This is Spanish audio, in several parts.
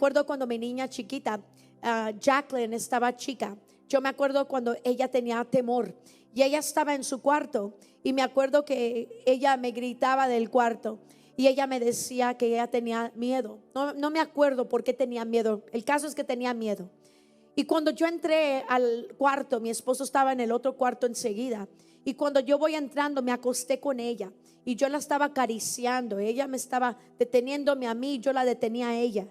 acuerdo cuando mi niña chiquita, Jacqueline, estaba chica. Yo me acuerdo cuando ella tenía temor y ella estaba en su cuarto, y me acuerdo que ella me gritaba del cuarto y ella me decía que ella tenía miedo. No me acuerdo por qué tenía miedo. El caso es que tenía miedo. Y cuando yo entré al cuarto, mi esposo estaba en el otro cuarto enseguida, y cuando yo voy entrando me acosté con ella y yo la estaba acariciando. Ella me estaba deteniéndome a mí, yo la detenía a ella.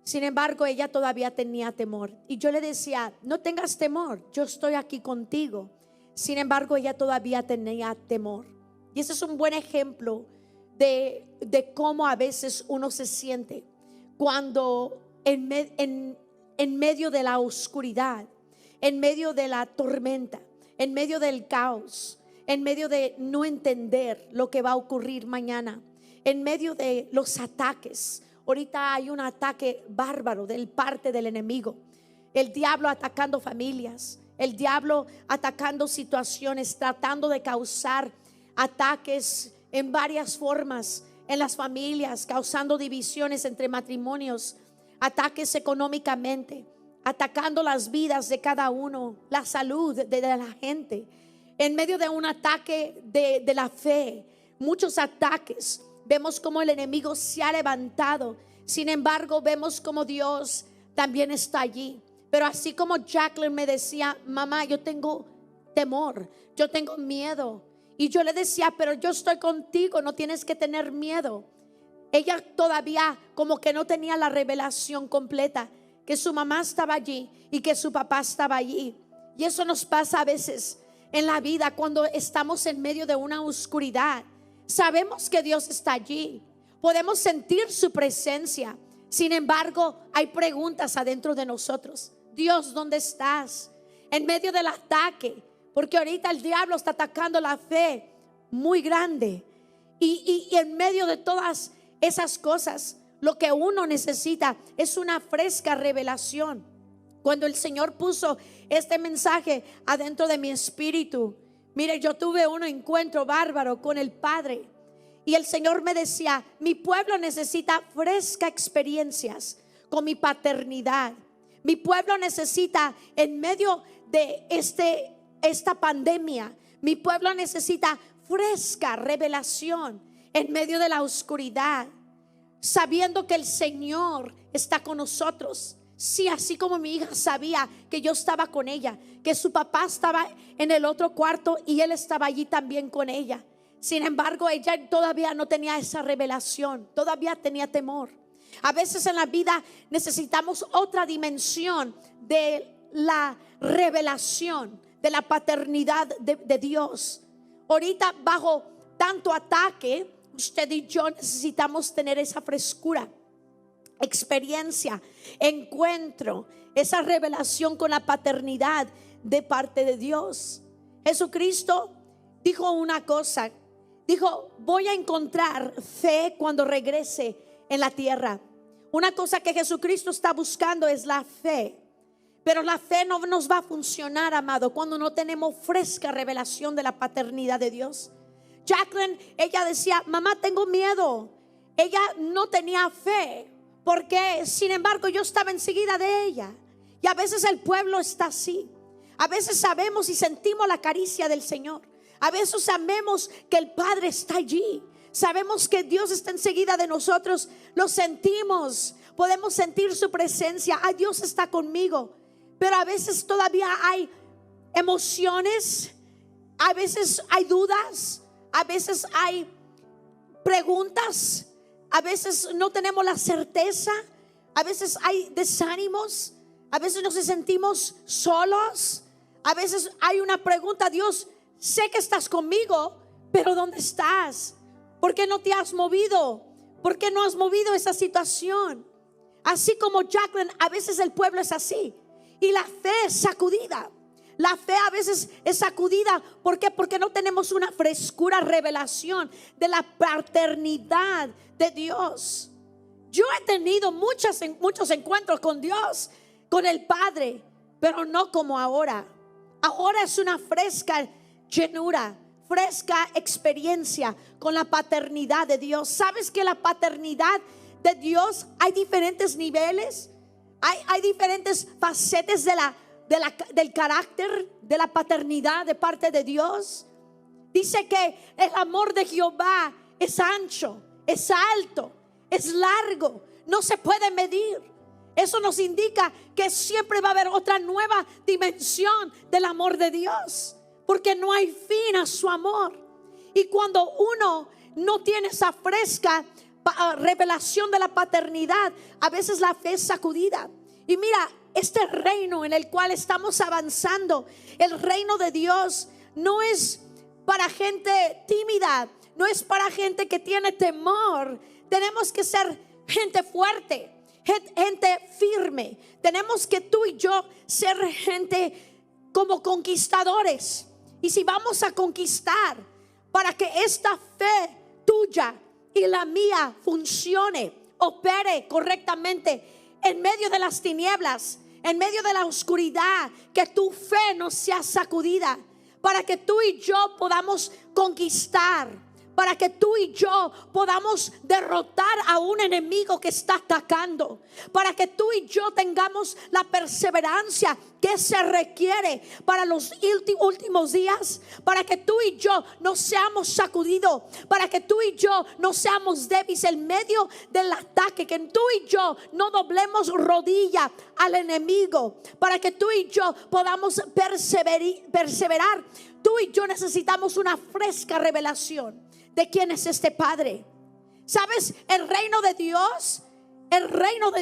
Sin embargo, ella todavía tenía temor y yo le decía: no tengas temor, yo estoy aquí contigo. Sin embargo, ella todavía tenía temor. Y ese es un buen ejemplo de cómo a veces uno se siente cuando en medio de la oscuridad, en medio de la tormenta, en medio del caos, en medio de no entender lo que va a ocurrir mañana, en medio de los ataques. Ahorita hay un ataque bárbaro del parte del enemigo. El diablo atacando familias, el diablo atacando situaciones, tratando de causar ataques en varias formas en las familias, causando divisiones entre matrimonios, ataques económicamente, atacando las vidas de cada uno, la salud de la gente. En medio de un ataque de la fe, muchos ataques, vemos como el enemigo se ha levantado. Sin embargo, vemos como Dios también está allí. Pero así como Jacqueline me decía: mamá, yo tengo temor, yo tengo miedo. Y yo le decía: pero yo estoy contigo, no tienes que tener miedo. Ella todavía como que no tenía la revelación completa, que su mamá estaba allí y que su papá estaba allí. Y eso nos pasa a veces en la vida cuando estamos en medio de una oscuridad. Sabemos que Dios está allí, podemos sentir su presencia. Sin embargo, hay preguntas adentro de nosotros. Dios, ¿dónde estás? En medio del ataque, porque ahorita el diablo está atacando la fe muy grande. Y en medio de todas esas cosas, lo que uno necesita es una fresca revelación. Cuando el Señor puso este mensaje adentro de mi espíritu, mire, yo tuve un encuentro bárbaro con el Padre. Y el Señor me decía: mi pueblo necesita fresca experiencias con mi paternidad. Mi pueblo necesita, en medio de esta pandemia, mi pueblo necesita fresca revelación en medio de la oscuridad, sabiendo que el Señor está con nosotros. Sí, así como mi hija sabía que yo estaba con ella, que su papá estaba en el otro cuarto y él estaba allí también con ella. Sin embargo, ella todavía no tenía esa revelación, todavía tenía temor. A veces en la vida necesitamos otra dimensión de la revelación, de la paternidad de Dios. Ahorita, bajo tanto ataque, usted y yo necesitamos tener esa frescura, experiencia, encuentro, esa revelación con la paternidad de parte de Dios. Jesucristo dijo una cosa. Dijo: voy a encontrar fe cuando regrese en la tierra. Una cosa que Jesucristo está buscando es la fe. Pero la fe no nos va a funcionar, amado, cuando no tenemos fresca revelación de la paternidad de Dios. Jacqueline, ella decía: mamá, tengo miedo. Ella no tenía fe, porque sin embargo yo estaba enseguida de ella. Y a veces el pueblo está así. A veces sabemos y sentimos la caricia del Señor. A veces sabemos que el Padre está allí. Sabemos que Dios está enseguida de nosotros. Lo sentimos. Podemos sentir su presencia. Ay, Dios está conmigo. Pero a veces todavía hay emociones. A veces hay dudas. A veces hay preguntas. A veces no tenemos la certeza. A veces hay desánimos. A veces nos sentimos solos. A veces hay una pregunta: Dios, sé que estás conmigo, pero ¿dónde estás? ¿Por qué no te has movido? ¿Por qué no has movido esa situación? Así como Jacqueline, a veces el pueblo es así. Y la fe es sacudida. La fe a veces es sacudida. ¿Por qué? Porque no tenemos una frescura, revelación de la paternidad de Dios. Yo he tenido muchos encuentros con Dios, con el Padre, pero no como ahora. Ahora es una fresca llenura, fresca experiencia con la paternidad de Dios. ¿Sabes que la paternidad de Dios hay diferentes niveles, hay diferentes facetas del carácter, de la paternidad de parte de Dios. Dice que el amor de Jehová es ancho, es alto, es largo, no se puede medir. Eso nos indica que siempre va a haber otra nueva dimensión del amor de Dios, porque no hay fin a su amor. Y cuando uno no tiene esa fresca revelación de la paternidad, a veces la fe es sacudida. Y mira, este reino en el cual estamos avanzando, el reino de Dios, no es para gente tímida, no es para gente que tiene temor. Tenemos que ser gente fuerte, gente firme. Tenemos que tú y yo ser gente como conquistadores. Y si vamos a conquistar, para que esta fe tuya y la mía funcione, opere correctamente en medio de las tinieblas, en medio de la oscuridad, que tu fe no sea sacudida, para que tú y yo podamos conquistar, para que tú y yo podamos derrotar a un enemigo que está atacando, para que tú y yo tengamos la perseverancia que se requiere para los últimos días, para que tú y yo no seamos sacudidos, para que tú y yo no seamos débiles en medio del ataque, que tú y yo no doblemos rodilla al enemigo, para que tú y yo podamos perseverar. Tú y yo necesitamos una fresca revelación de quién es este Padre. ¿Sabes? El reino de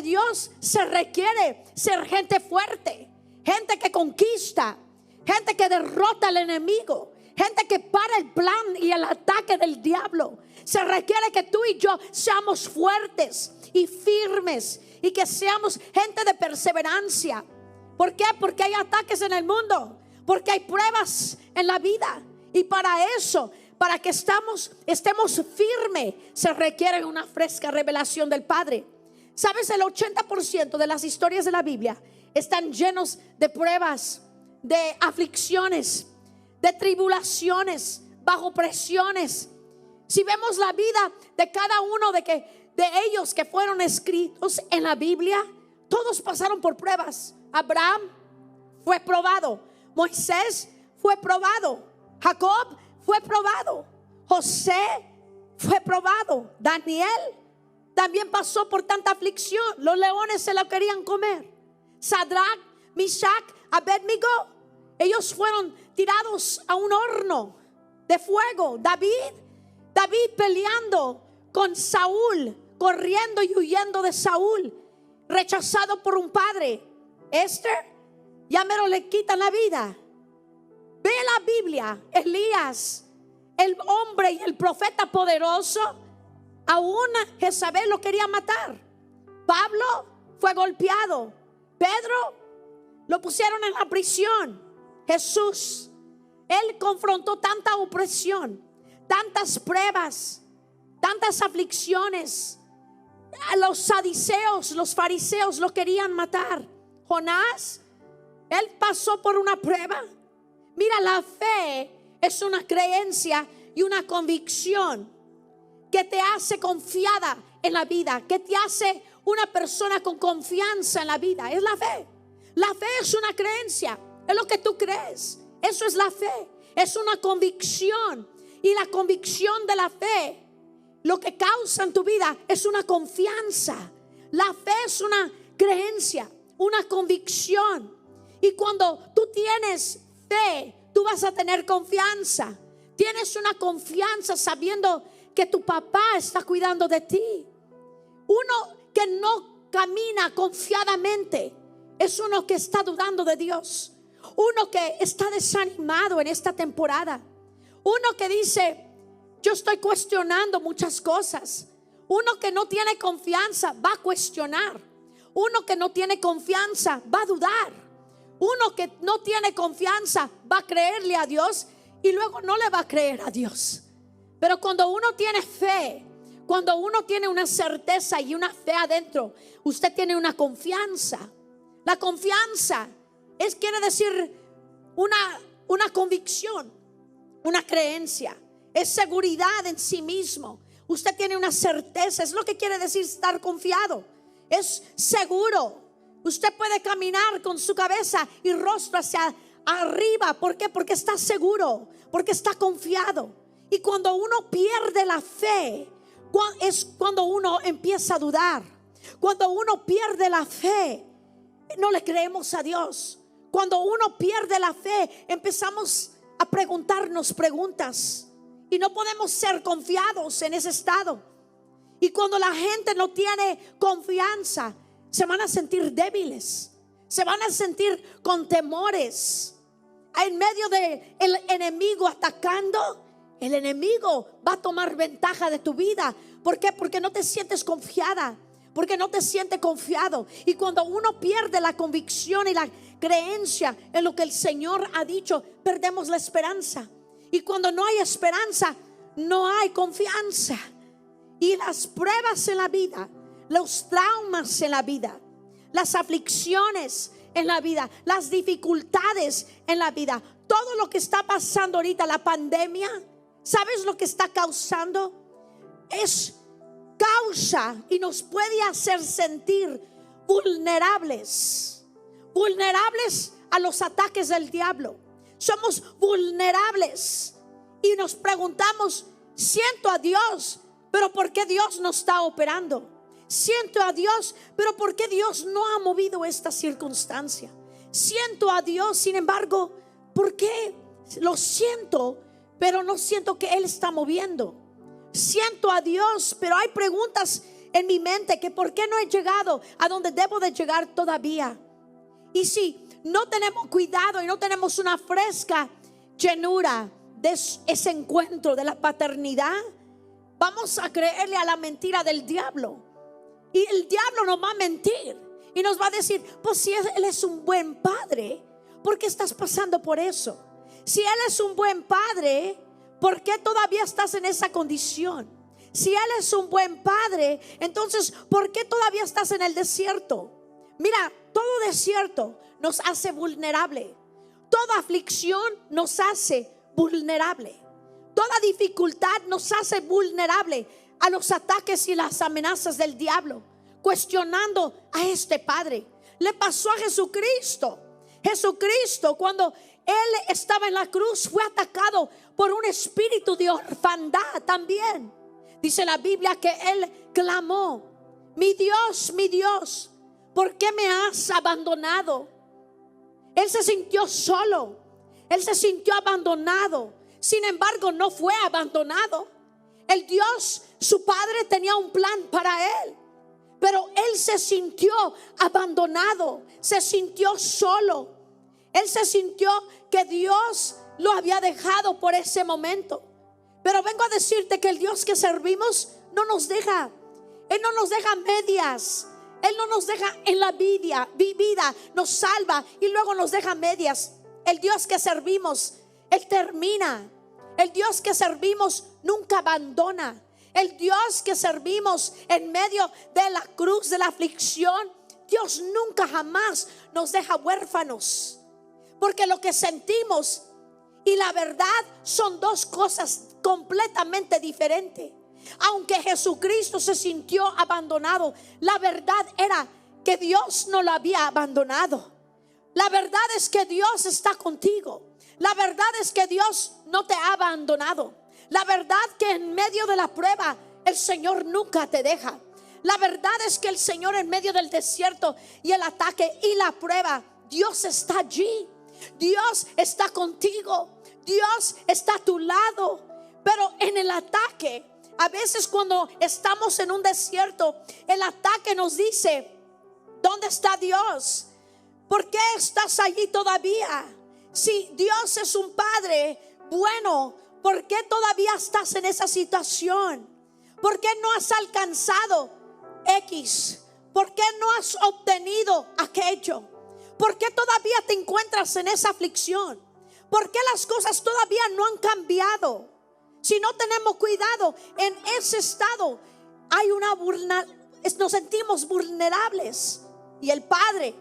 Dios se requiere ser gente fuerte, gente que conquista, gente que derrota al enemigo, gente que para el plan y el ataque del diablo. Se requiere que tú y yo seamos fuertes y firmes, y que seamos gente de perseverancia. ¿Por qué? Porque hay ataques en el mundo, porque hay pruebas en la vida, y para eso, para que estemos firmes, se requiere una fresca revelación del Padre. ¿Sabes? El 80% de las historias de la Biblia están llenos de pruebas, de aflicciones, de tribulaciones, bajo presiones. Si vemos la vida de cada uno de ellos que fueron escritos en la Biblia, todos pasaron por pruebas. Abraham fue probado, Moisés fue probado, Jacob fue probado, José fue probado, Daniel también pasó por tanta aflicción. Los leones se lo querían comer. Sadrach, Meshach, Abednego, ellos fueron tirados a un horno de fuego. David peleando con Saúl, corriendo y huyendo de Saúl, rechazado por un padre. Esther, ya mero le quitan la vida. Ve la Biblia, Elías, el hombre y el profeta poderoso, aún Jezabel lo quería matar. Pablo fue golpeado. Pedro lo pusieron en la prisión. Jesús, él confrontó tanta opresión, tantas pruebas, tantas aflicciones. A los saduceos, los fariseos lo querían matar. Jonás, él pasó por una prueba. Mira, la fe es una creencia y una convicción que te hace confiada en la vida, que te hace una persona con confianza en la vida. Es la fe. La fe es una creencia, es lo que tú crees. Eso es la fe, es una convicción. Y la convicción de la fe, lo que causa en tu vida es una confianza. La fe es una creencia, una convicción. Y cuando tú tienes fe, tú vas a tener confianza. Tienes una confianza sabiendo que tu papá está cuidando de ti. Uno que no camina confiadamente es uno que está dudando de Dios. Uno que está desanimado en esta temporada. Uno que dice: yo estoy cuestionando muchas cosas. Uno que no tiene confianza va a cuestionar. Uno que no tiene confianza va a dudar. Uno que no tiene confianza va a creerle a Dios y luego no le va a creer a Dios. Pero cuando uno tiene fe, cuando uno tiene una certeza y una fe adentro, usted tiene una confianza. La confianza quiere decir una convicción, una creencia. Es seguridad en sí mismo, Usted tiene una certeza. Es lo que quiere decir estar confiado. Es seguro. Usted puede caminar con su cabeza y rostro hacia arriba. ¿Por qué? Porque está seguro, porque está confiado. Y cuando uno pierde la fe, es cuando uno empieza a dudar. Cuando uno pierde la fe, no le creemos a Dios. Cuando uno pierde la fe, empezamos a preguntarnos preguntas y no podemos ser confiados en ese estado. Y cuando la gente no tiene confianza, se van a sentir débiles, se van a sentir con temores. En medio del enemigo atacando, el enemigo va a tomar ventaja de tu vida. ¿Por qué? Porque no te sientes confiada, porque no te sientes confiado. Y cuando uno pierde la convicción y la creencia en lo que el Señor ha dicho, perdemos la esperanza. Y cuando no hay esperanza, no hay confianza. Y las pruebas en la vida, los traumas en la vida, las aflicciones en la vida, las dificultades en la vida, todo lo que está pasando ahorita, la pandemia, ¿sabes lo que está causando? Es causa y nos puede hacer sentir vulnerables a los ataques del diablo. Somos vulnerables y nos preguntamos: siento a Dios, pero ¿por qué Dios no está operando? Siento a Dios, pero ¿por qué Dios no ha movido esta circunstancia? Siento a Dios, sin embargo, ¿por qué lo siento, pero no siento que Él está moviendo? Siento a Dios, pero hay preguntas en mi mente que ¿por qué no he llegado a donde debo de llegar todavía? Y si no tenemos cuidado y no tenemos una fresca llenura de ese encuentro de la paternidad, vamos a creerle a la mentira del diablo. Y el diablo nos va a mentir y nos va a decir: pues si Él es un buen padre, ¿por qué estás pasando por eso? Si Él es un buen padre, ¿por qué todavía estás en esa condición? Si Él es un buen padre, entonces ¿por qué todavía estás en el desierto? Mira, todo desierto nos hace vulnerable. Toda aflicción nos hace vulnerable. Toda dificultad nos hace vulnerable a los ataques y las amenazas del diablo, cuestionando a este padre. Le pasó a Jesucristo. Jesucristo, cuando Él estaba en la cruz, fue atacado por un espíritu de orfandad también. Dice la Biblia que Él clamó: mi Dios, ¿por qué me has abandonado? Él se sintió solo, Él se sintió abandonado. Sin embargo, no fue abandonado. El Dios, su Padre, tenía un plan para Él, pero Él se sintió abandonado, se sintió solo. Él se sintió que Dios lo había dejado por ese momento. Pero vengo a decirte que el Dios que servimos no nos deja. Él no nos deja medias. Él no nos deja en la vida, nos salva y luego nos deja medias. El Dios que servimos, Él termina. El Dios que servimos nunca abandona. El Dios que servimos en medio de la cruz, de la aflicción, Dios nunca jamás nos deja huérfanos. Porque lo que sentimos y la verdad son dos cosas completamente diferentes. Aunque Jesucristo se sintió abandonado, la verdad era que Dios no lo había abandonado. La verdad es que Dios está contigo. La verdad es que Dios no te ha abandonado. La verdad que en medio de la prueba el Señor nunca te deja. La verdad es que el Señor en medio del desierto y el ataque y la prueba, Dios está allí. Dios está contigo. Dios está a tu lado. Pero en el ataque, a veces cuando estamos en un desierto, el ataque nos dice: ¿dónde está Dios? ¿Por qué estás allí todavía? Si Dios es un Padre bueno, ¿por qué todavía estás en esa situación? ¿Por qué no has alcanzado X? ¿Por qué no has obtenido aquello? ¿Por qué todavía te encuentras en esa aflicción? ¿Por qué las cosas todavía no han cambiado? Si no tenemos cuidado en ese estado, nos sentimos vulnerables. Y el Padre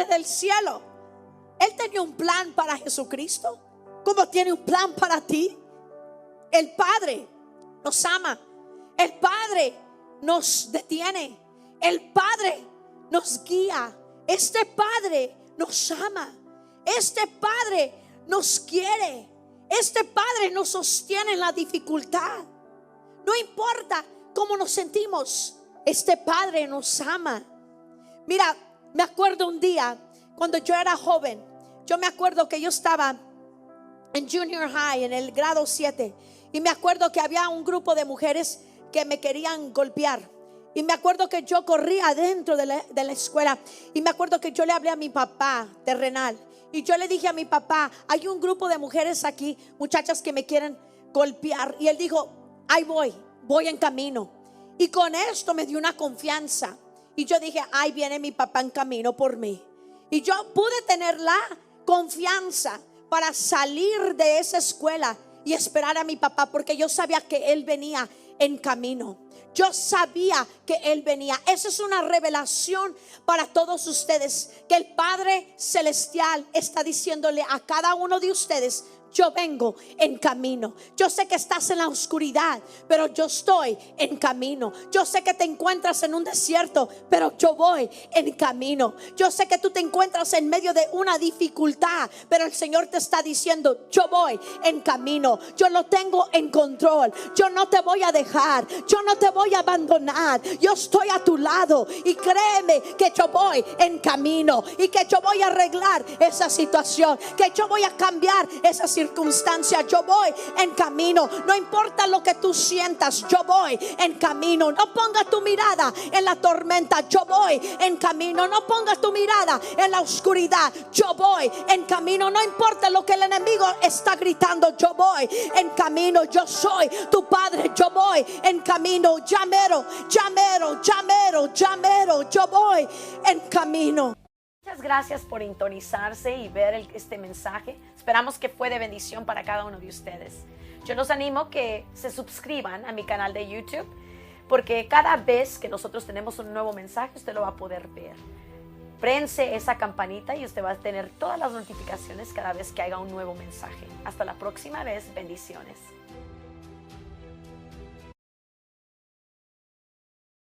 del cielo, Él tenía un plan para Jesucristo, como tiene un plan para ti. El Padre nos ama. El Padre nos detiene. El Padre nos guía. Este Padre nos ama. Este Padre nos quiere. Este Padre nos sostiene en la dificultad. No importa cómo nos sentimos, este Padre nos ama. Mira, me acuerdo un día cuando yo era joven. Yo me acuerdo que yo estaba en junior high, en el grado 7, y me acuerdo que había un grupo de mujeres que me querían golpear. Y me acuerdo que yo corría adentro de la escuela. Y me acuerdo que yo le hablé a mi papá terrenal. Y yo le dije a mi papá: hay un grupo de mujeres aquí, muchachas que me quieren golpear. Y él dijo: ahí voy en camino. Y con esto me dio una confianza. Y yo dije: ahí viene mi papá en camino por mí. Y yo pude tener la confianza para salir de esa escuela y esperar a mi papá, porque yo sabía que él venía en camino. Yo sabía que él venía. Esa es una revelación para todos ustedes, que el Padre Celestial está diciéndole a cada uno de ustedes: yo vengo en camino. Yo sé que estás en la oscuridad, pero yo estoy en camino. Yo sé que te encuentras en un desierto, pero yo voy en camino. Yo sé que tú te encuentras en medio de una dificultad, pero el Señor te está diciendo: yo voy en camino. Yo lo tengo en control. Yo no te voy a dejar. Yo no te voy a abandonar. Yo estoy a tu lado. Y créeme que yo voy en camino. Y que yo voy a arreglar esa situación. Que yo voy a cambiar esa circunstancia. Yo voy en camino. No importa lo que tú sientas, yo voy en camino. No pongas tu mirada en la tormenta, yo voy en camino. No pongas tu mirada en la oscuridad, yo voy en camino. No importa lo que el enemigo está gritando, yo voy en camino. Yo soy tu Padre, yo voy en camino. Llamero, llamero, llamero, llamero, yo voy en camino. Muchas gracias por sintonizarse y ver este mensaje. Esperamos que fue de bendición para cada uno de ustedes. Yo los animo que se suscriban a mi canal de YouTube, porque cada vez que nosotros tenemos un nuevo mensaje, usted lo va a poder ver. Prense esa campanita y usted va a tener todas las notificaciones cada vez que haya un nuevo mensaje. Hasta la próxima vez. Bendiciones.